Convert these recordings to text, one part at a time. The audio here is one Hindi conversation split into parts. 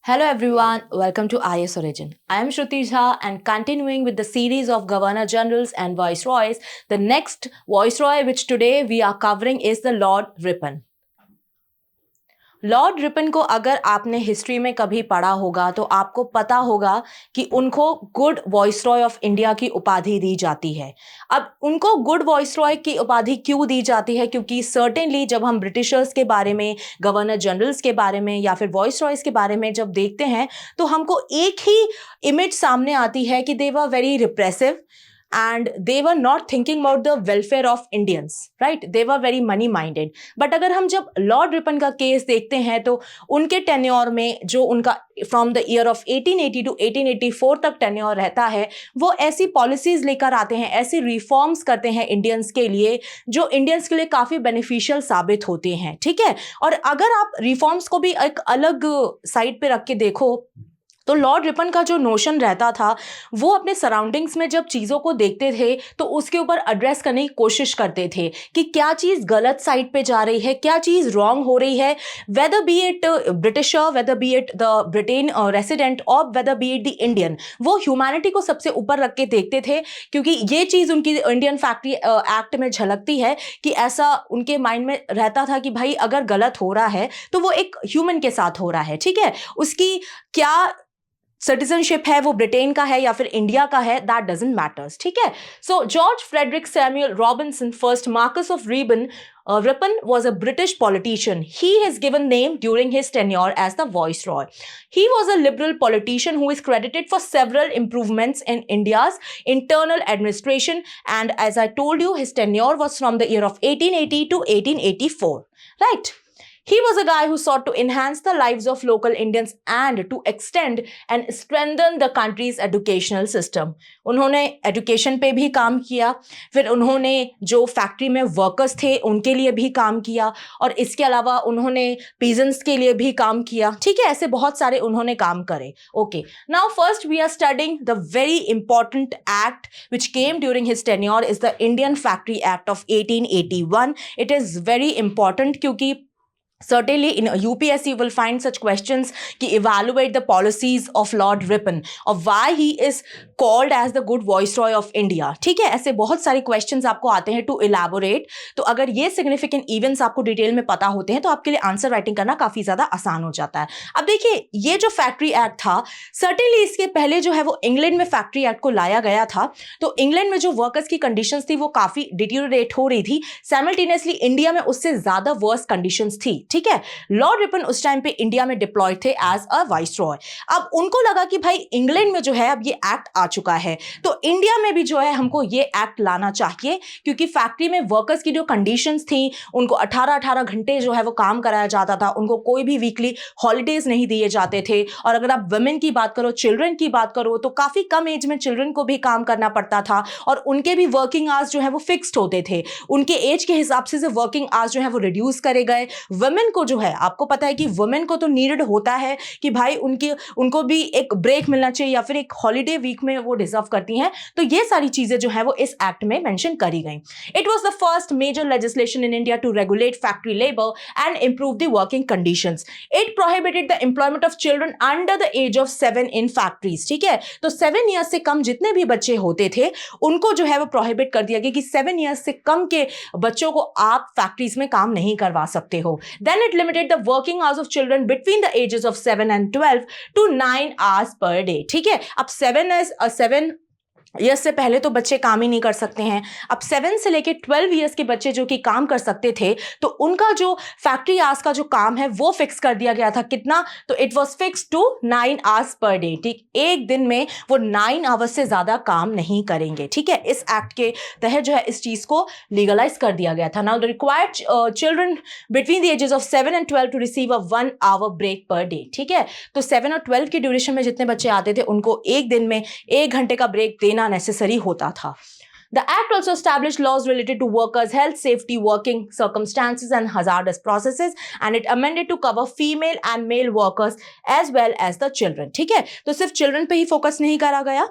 Hello everyone, welcome to IS Origin. I am Shruti Jha and continuing with the series of Governor Generals and Viceroys, the next Viceroy which today we are covering is the Lord Ripon. Lord Ripon को अगर आपने हिस्ट्री में कभी पढ़ा होगा तो आपको पता होगा कि उनको गुड वॉइसरॉय ऑफ इंडिया की उपाधि दी जाती है। अब उनको गुड वॉइसरॉय की उपाधि क्यों दी जाती है? क्योंकि सर्टेनली जब हम ब्रिटिशर्स के बारे में, गवर्नर जनरल्स के बारे में या फिर वॉइसरॉयज के बारे में जब देखते हैं तो हमको एक ही इमेज सामने आती है कि they were very repressive and they were not thinking about the welfare of Indians, right? They were very money minded. But अगर हम जब लॉर्ड रिपन का केस देखते हैं तो उनके टेन्योर में जो उनका from the year of 1880 to 1884 तक टेन्योर रहता है, वो ऐसी पॉलिसीज लेकर आते हैं, ऐसी रिफॉर्म्स करते हैं इंडियंस के लिए जो इंडियंस के लिए काफ़ी बेनिफिशियल साबित होते हैं, ठीक है। और अगर आप रिफॉर्म्स को भी एक अलग साइड पे रख के देखो तो लॉर्ड रिपन का जो नोशन रहता था वो अपने सराउंडिंग्स में जब चीज़ों को देखते थे तो उसके ऊपर एड्रेस करने की कोशिश करते थे कि क्या चीज़ गलत साइड पे जा रही है, क्या चीज़ रॉन्ग हो रही है, whether be it Britisher, whether be it the Britain resident और whether be it the Indian. वो ह्यूमैनिटी को सबसे ऊपर रख के देखते थे क्योंकि ये चीज़ उनकी इंडियन फैक्ट्री एक्ट में झलकती है कि ऐसा उनके माइंड में रहता था कि भाई अगर गलत हो रहा है तो वो एक ह्यूमन के साथ हो रहा है, ठीक है। उसकी क्या सिटीजनशिप है, वो ब्रिटेन का है या फिर इंडिया का है, दैट डजंट मैटर्स, ठीक है। So George Frederick Samuel Robinson, first marquess of Ripon was a British politician. He is given name during his tenure as the Viceroy. He was a liberal politician who is credited for several improvements in India's internal administration, and as I told you, his tenure was from the year of 1880 to 1884, right? He was a guy who sought to enhance the lives of local Indians and to extend and strengthen the country's educational system. उन्होंने एजुकेशन पे भी काम किया, फिर उन्होंने जो फैक्ट्री में वर्कर्स थे उनके लिए भी काम किया और इसके अलावा उन्होंने पीजेंट्स के लिए भी काम किया, ठीक है। ऐसे बहुत सारे उन्होंने काम करे। Okay, now first we are studying the very important act which came during his tenure is the Indian factory act of 1881. It is very important क्योंकि certainly in UPSC you will find such questions कि evaluate the policies of Lord Ripon or why he is called as the good viceroy of India, ठीक है। ऐसे बहुत सारे questions आपको आते हैं to elaborate। तो अगर ये significant events आपको डिटेल में पता होते हैं तो आपके लिए आंसर राइटिंग करना काफ़ी ज़्यादा आसान हो जाता है। अब देखिए, ये जो फैक्ट्री एक्ट था certainly इसके पहले जो है वो इंग्लैंड में फैक्ट्री एक्ट को लाया गया था, तो इंग्लैंड में जो वर्कर्स की कंडीशंस थी वो काफ़ी डिटीरियोरेट हो रही थी, साइमल्टेनियसली इंडिया में उससे ज़्यादा वर्स कंडीशंस थी, ठीक है। लॉर्ड रिपन उस टाइम पे इंडिया में डिप्लॉयड थे एज अ वाइसरॉय। अब उनको लगा कि भाई इंग्लैंड में जो है अब ये एक्ट आ चुका है तो इंडिया में भी जो है हमको ये एक्ट लाना चाहिए, क्योंकि फैक्ट्री में वर्कर्स की जो कंडीशंस थी उनको 18-18 घंटे जो है वो काम कराया जाता था, उनको कोई भी वीकली हॉलीडेज नहीं दिए जाते थे। और अगर आप वुमेन की बात करो, चिल्ड्रन की बात करो तो काफ़ी कम एज में चिल्ड्रन को भी काम करना पड़ता था और उनके भी वर्किंग आवर्स जो है वो फिक्स्ड होते थे। उनके एज के हिसाब से वर्किंग आवर्स जो है वो रिड्यूस करे गए। वुमेन को जो है, आपको पता है कि वुमेन को तो नीडेड होता है कि भाई उनको भी एक ब्रेक मिलना चाहिए या फिर एक हॉलीडे वीक में वो डिजर्व करती हैं, तो ये सारी चीजें जो है वो इस एक्ट में मेंशन करी गई। It was the first major legislation in India to regulate factory labour and improve the working conditions. It prohibited the employment of children under the age of 7 in factories, ठीक है। तो 7 ईयर्स से कम जितने भी बच्चे होते थे उनको जो है वो प्रोहिबिट कर दिया गया कि 7 ईयर्स से कम के बच्चों को आप फैक्ट्रीज में काम नहीं करवा सकते हो। Then it limited the working hours of children between the ages of 7 and 12 to 9 hours per day, ठीक है। अब 7 ईयर्स से पहले तो बच्चे काम ही नहीं कर सकते हैं। अब 7 से लेके 12 ईयर्स के बच्चे जो कि काम कर सकते थे तो उनका जो फैक्ट्री आवर्स का जो काम है वो फिक्स कर दिया गया था। कितना? तो it was fix to 9 hours per day, ठीक। एक दिन में वो 9 आवर्स से ज़्यादा काम नहीं करेंगे, ठीक है। इस एक्ट के तहत जो है इस चीज़ को लीगलाइज कर दिया गया था। Now the required children between the ages of 7 and 12 to receive a 1 hour break per day, ठीक है। तो 7 और 12 की ड्यूरेशन में जितने बच्चे आते थे उनको एक दिन में 1 घंटे का ब्रेक देना नेसेसरी होता था। The act also established laws related to workers' health, safety, working circumstances, and hazardous processes, and it amended to cover female and male workers as well as the children, ठीक है। तो सिर्फ चिल्ड्रन पे ही फोकस नहीं करा गया,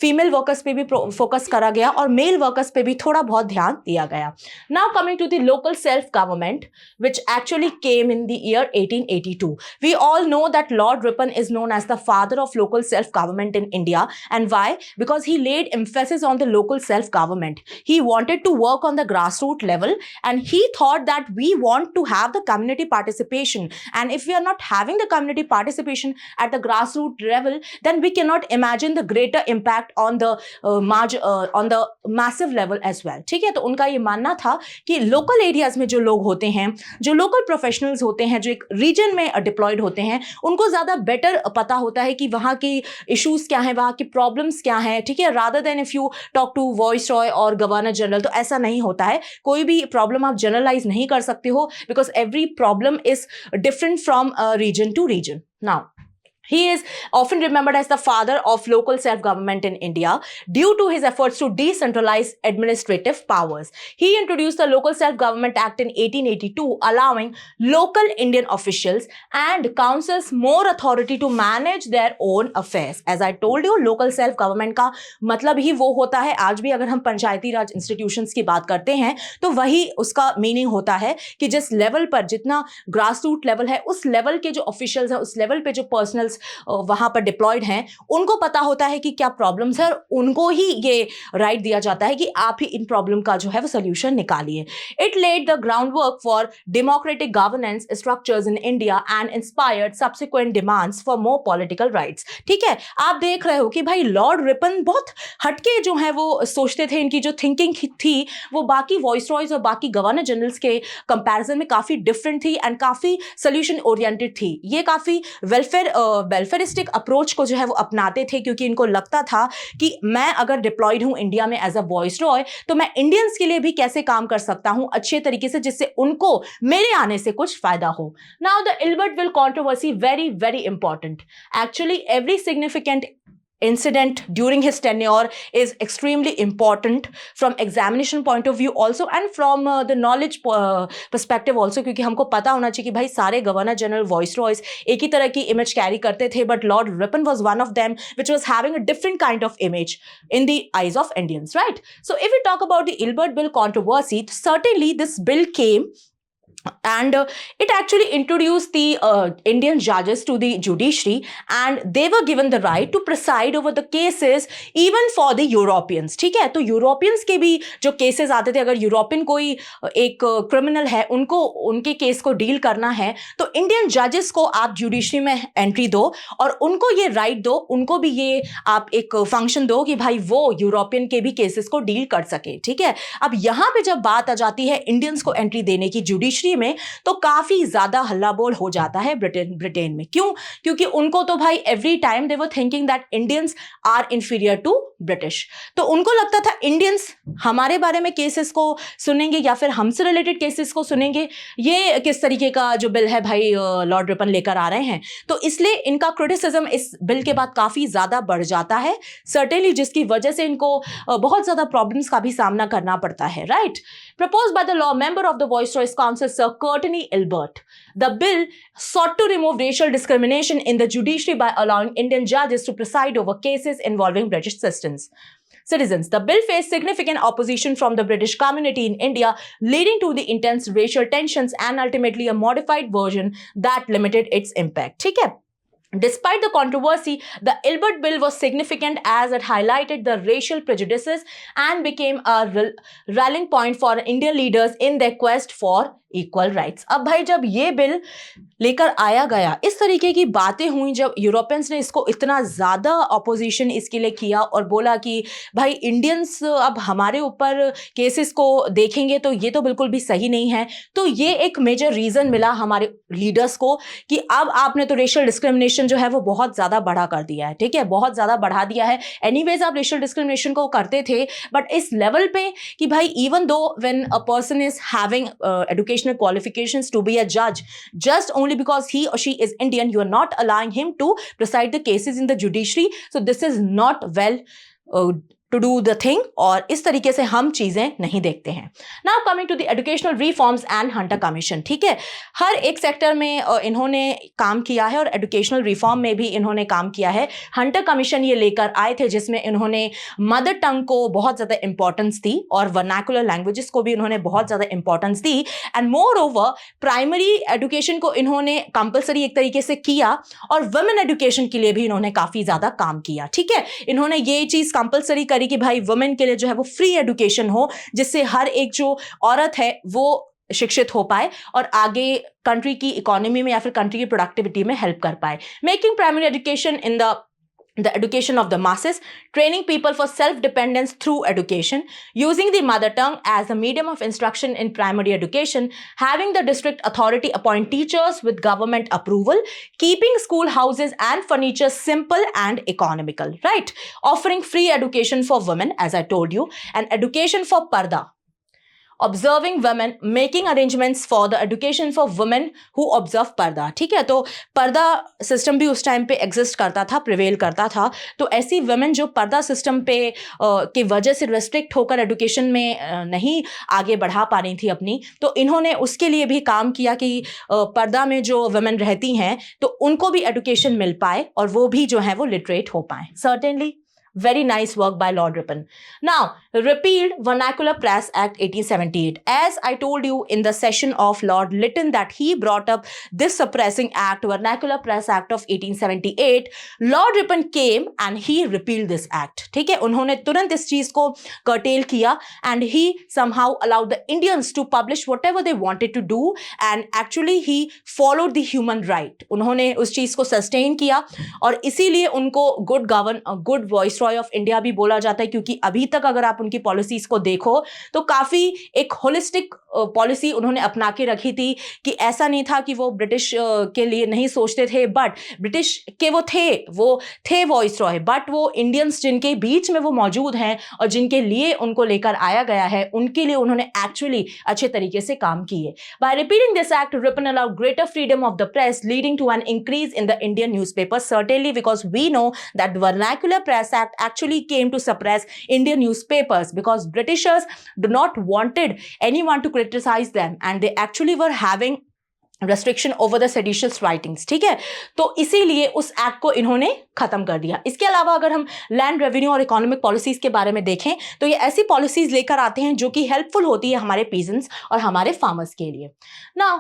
फीमेल वर्कर्स पे भी फोकस करा गया और मेल वर्कर्स पे भी थोड़ा बहुत ध्यान दिया गया. Now coming to the local self government which actually came in the year 1882. We all know that Lord Ripon is known as the father of local self-government in India. And why? Because he laid emphasis on the local self-government. He wanted to work on the grassroots level, and he thought that we want to have the community participation. And if we are not having the community participation at the grassroots level, then we cannot imagine the greater impact on the massive level as well. ठीक है, तो उनका ये मानना था कि लोकल एरियाज में जो लोग होते हैं, जो लोकल प्रोफेशनल्स होते हैं, जो एक रीजन में डिप्लॉयड होते हैं, उनको ज़्यादा बेटर पता होता है कि वहाँ की इश्यूज़ क्या हैं, वहाँ की प्रॉब्लम्स क्या हैं. ठीक है, rather than if you talk to viceroy और गवर्नर जनरल, तो ऐसा नहीं होता है. कोई भी प्रॉब्लम आप जनरलाइज नहीं कर सकते हो, because every problem is different from region to region. Now he is often remembered as the father of local self-government in India due to his efforts to decentralize administrative powers. He introduced the Local Self-Government Act in 1882, allowing local Indian officials and councils more authority to manage their own affairs. As I told you, local self-government का मतलब ही वो होता है. आज भी अगर हम पंचायती राज इंस्टीट्यूशंस की बात करते हैं तो वही उसका मीनिंग होता है कि जिस लेवल पर, जितना ग्रास रूट लेवल है, उस लेवल के जो ऑफिशियल्स हैं, उस लेवल पे जो पर्सनल्स वहां पर डिप्लॉयड हैं, उनको पता होता है कि क्या प्रॉब्लम्स है, और उनको ही ये राइट दिया जाता है कि आप ही इन प्रॉब्लम का जो है वो सोल्यूशन निकालिए. It led the ground work for democratic governance structures in India and inspired subsequent demands for more political rights. ठीक है, आप देख रहे हो कि भाई लॉर्ड रिपन बहुत हटके जो है वो सोचते थे. इनकी जो थिंकिंग थी वो बाकी वॉइस रॉयज और बाकी गवर्नर जनरल्स के कंपैरिजन में काफी डिफरेंट थी एंड काफी सोल्यूशन ओरिएंटेड थी. ये काफी वेलफेयरिस्टिक अप्रोच को जो है वो अपनाते थे, क्योंकि इनको लगता था कि मैं अगर डिप्लॉयड हूं इंडिया में एज अ वॉइस रॉय, तो मैं इंडियंस के लिए भी कैसे काम कर सकता हूं अच्छे तरीके से, जिससे उनको मेरे आने से कुछ फायदा हो. Now the Ilbert will controversy, very very important. Actually every significant incident during his tenure is extremely important from examination point of view also and from the knowledge perspective also, क्योंकि हमको पता होना चाहिए कि भाई सारे गवर्नर जनरल वॉइस रॉयज एक ही तरह की इमेज कैरी करते थे, but Lord Ripon was one of them which was having a different kind of image in the eyes of Indians, right? So if we talk about the Ilbert Bill controversy, certainly this bill came and it actually introduced the Indian judges to the judiciary, and they were given the right to preside over the cases even for the Europeans. ठीक है, तो यूरोपियंस के भी जो केसेस आते थे, अगर यूरोपियन कोई एक क्रिमिनल है, उनको उनके केस को डील करना है, तो इंडियन जजेस को आप जुडिशरी में एंट्री दो और उनको ये राइट दो, उनको भी ये आप एक फंक्शन दो कि भाई वो यूरोपियन के भी केसेस को डील कर सके. ठीक है, अब यहाँ पे जब बात आ जाती है इंडियंस को एंट्री देने की जुडिशरी में, तो काफी ज्यादा हल्ला बोल हो जाता है ब्रिटेन में. क्यों? क्योंकि उनको तो भाई every time they were thinking that Indians are inferior to British. तो उनको लगता था इंडियंस हमारे बारे में केसेस को सुनेंगे या फिर हमसे रिलेटेड केसेस को सुनेंगे, ये किस तरीके का जो बिल है भाई लॉर्ड रिपन लेकर आ रहे हैं. तो इसलिए इनका क्रिटिसिज्म इस बिल के बाद काफी ज्यादा बढ़ जाता है, सर्टेनली, जिसकी वजह से इनको बहुत ज्यादा प्रॉब्लम्स का भी सामना करना पड़ता है. Right, proposed by the law member of the Viceroy's Council, Sir Courtney Ilbert. The bill sought to remove racial discrimination in the judiciary by allowing Indian judges to preside over cases involving British citizens. The bill faced significant opposition from the British community in India, leading to the intense racial tensions and ultimately a modified version that limited its impact. ठीक है? Despite the controversy, the Ilbert Bill was significant as it highlighted the racial prejudices and became a rallying point for Indian leaders in their quest for equal rights. अब भाई जब ये बिल लेकर आया गया, इस तरीके की बातें हुई, जब यूरोपियंस ने इसको इतना ज़्यादा ऑपोजिशन इसके लिए किया और बोला कि भाई इंडियंस अब हमारे ऊपर केसेस को देखेंगे तो ये तो बिल्कुल भी सही नहीं है, तो ये एक मेजर रीज़न मिला हमारे लीडर्स को कि अब आपने तो रेशियल डिस्क्रिमिनेशन जो है वो बहुत ज़्यादा बढ़ा कर दिया है. ठीक है, बहुत ज़्यादा बढ़ा दिया है. एनीवेज आप रेशियल डिस्क्रिमिनेशन को करते थे, बट इस लेवल पे कि भाई even though when a person is having educational qualifications to be a जज, just only because he or she is Indian, you are not allowing him to preside the cases in the judiciary. So this is not well to do the thing, और इस तरीके से हम चीजें नहीं देखते हैं। Now coming to the educational reforms and Hunter commission, ठीक है, हर एक सेक्टर में इन्होंने काम किया है और एजुकेशनल रिफॉर्म में भी इन्होंने काम किया है। हंटर कमीशन ये लेकर आए थे जिसमें इन्होंने मदर टंग को बहुत ज्यादा इंपॉर्टेंस दी और वर्नाकुलर लैंग्वेजेस को भी इन्होंने बहुत ज्यादा importance the, and more over primary education को इन्होंने कंपलसरी एक तरीके से किया, और वुमेन एजुकेशन के लिए भी इन्होंने काफी ज्यादा काम किया। ठीक है, इन्होंने ये चीज कंपलसरी करी कि भाई वुमेन के लिए जो है वो फ्री एजुकेशन हो, जिससे हर एक जो औरत है वो शिक्षित हो पाए और आगे कंट्री की इकोनॉमी में या फिर कंट्री की प्रोडक्टिविटी में हेल्प कर पाए। Making primary education in the education of the masses, training people for self-dependence through education, using the mother tongue as a medium of instruction in primary education, having the district authority appoint teachers with government approval, keeping school houses and furniture simple and economical, right? Offering free education for women, as I told you, and education for parda, observing women, making arrangements for the education for women who observe पर्दा। ठीक है, तो पर्दा सिस्टम भी उस टाइम पे एग्जिस्ट करता था, प्रिवेल करता था, तो ऐसी वुमेन जो पर्दा सिस्टम पे की वजह से रेस्ट्रिक्ट होकर एजुकेशन में नहीं आगे बढ़ा पा रही थी अपनी, तो इन्होंने उसके लिए भी काम किया कि पर्दा में जो वुमेन रहती हैं तो उनको भी एजुकेशन मिल पाए और वो भी जो है वो लिटरेट हो पाए। Certainly very nice work by Lord Ripon. Now, repealed Vernacular Press Act 1878. As I told you in the session of Lord Lytton that he brought up this suppressing act, Vernacular Press Act of 1878, Lord Ripon came and he repealed this act. ठीक है, उन्होंने तुरंत इस चीज को curtail किया and he somehow allowed the Indians to publish whatever they wanted to do, and actually he followed the human right. उन्होंने उस चीज को sustain किया और इसीलिए उनको good voice ऑफ इंडिया भी बोला जाता है, क्योंकि अभी तक अगर आप उनकी पॉलिसीज को देखो तो काफी एक होलिस्टिक पॉलिसी उन्होंने अपना के रखी थी कि ऐसा नहीं था कि वो ब्रिटिश के लिए नहीं सोचते थे, बट ब्रिटिश के वो थे वॉइस रॉय, बट वो इंडियंस जिनके बीच में वो मौजूद हैं और जिनके लिए उनको लेकर आया गया है उनके लिए उन्होंने एक्चुअली अच्छे तरीके से काम किए। By repealing this act, Ripon allowed greater freedom of the press leading to an increase in the Indian newspapers, certainly because we know that the vernacular press act actually came to suppress Indian newspapers because Britishers do not wanted anyone to criticize them, and they actually were having restriction over the seditious writings। ठीक है, तो इसीलिए उस एक्ट को इन्होंने खत्म कर दिया। इसके अलावा अगर हम लैंड रेवेन्यू और इकोनॉमिक पॉलिसीज के बारे में देखें तो ये ऐसी पॉलिसीज लेकर आते हैं जो कि हेल्पफुल होती है हमारे पीजेंट्स और हमारे फार्मर्स के लिए। Now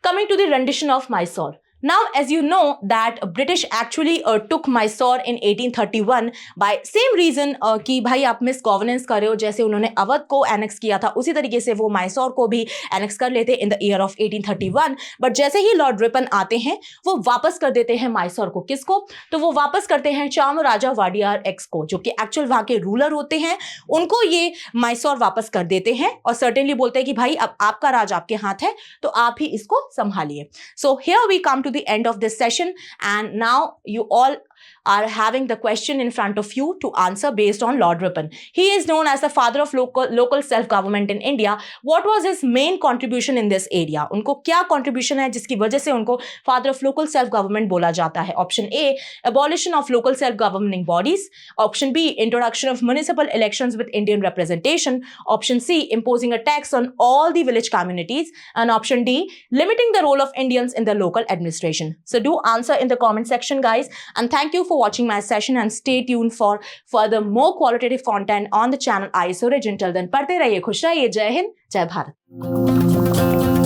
coming to the rendition of Mysore. Now, as you know that British actually took Mysore in 1831 by same reason कि भाई आप misgovernance कर रहे हो, जैसे उन्होंने अवध को एनेक्स किया था उसी तरीके से वो मैसूर को भी एनेक्स कर लेते in the year of 1831। But जैसे ही लॉर्ड रिपन आते हैं वो वापस कर देते हैं मैसूर को। किसको? तो वो वापस करते हैं चामराजा वाडियार एक्स को, जो कि एक्चुअल वहां के रूलर होते हैं, उनको ये मैसूर वापस कर देते हैं और सर्टेनली बोलते हैं कि भाई अब आपका राज आपके हाथ है तो आप ही इसको संभालिए। So here we come to the end of this session, and now you all are having the question in front of you to answer based on Lord Ripon. He is known as the father of local self-government in India. What was his main contribution in this area? उनको क्या contribution है जिसकी वजह से उनको father of local self-government बोला जाता है? Option A, abolition of local self-governing bodies. Option B, introduction of municipal elections with Indian representation. Option C, imposing a tax on all the village communities. And option D, limiting the role of Indians in the local administration. So do answer in the comment section, guys. And thank you for watching my session and stay tuned for further more qualitative content on the channel IS Origin. Till then, पढ़ते रहिए, खुश रहिए, जय हिंद, जय भारत।